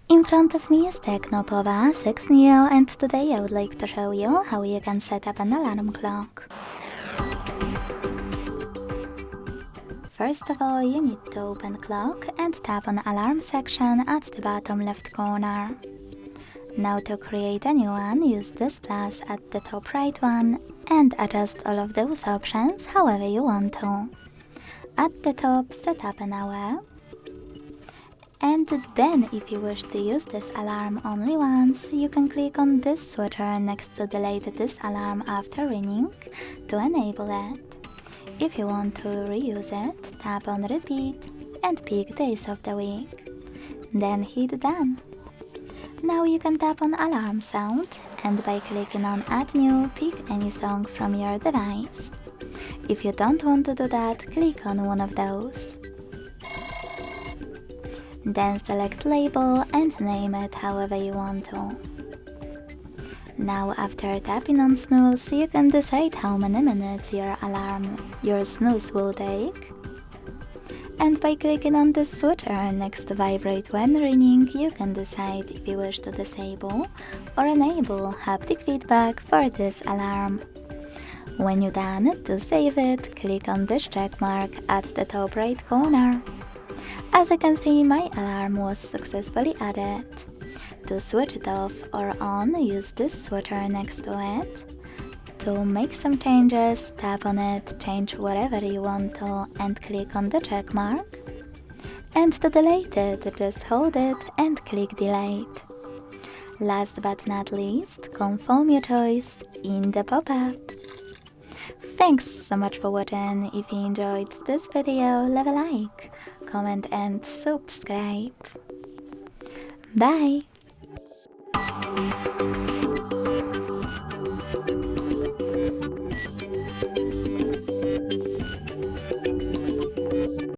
In front of me is TECNO Pova 6 Neo, and today I would like to show you how you can set up an alarm clock. First of all, you need to open clock and tap on alarm section at the bottom left corner. Now to create a new one, use this plus at the top right one and adjust all of those options however you want to. At the top, set up an hour. And then, if you wish to use this alarm only once, you can click on this switcher next to delete this alarm after ringing to enable it. If you want to reuse it, tap on repeat and pick days of the week. Then hit done. Now you can tap on alarm sound and by clicking on add new, pick any song from your device. If you don't want to do that, click on one of those. Then select label and name it however you want to. Now after tapping on snooze, you can decide how many minutes your snooze will take. And by clicking on this switcher next to vibrate when ringing, you can decide if you wish to disable or enable haptic feedback for this alarm. When you're done, to save it, click on this check mark at the top right corner. As you can see, my alarm was successfully added. To switch it off or on, use this switcher next to it. To make some changes, tap on it, change whatever you want to and click on the check mark. And to delete it, just hold it and click delete. Last but not least, confirm your choice in the pop-up. Thanks so much for watching. If you enjoyed this video, leave a like, comment and subscribe. Bye!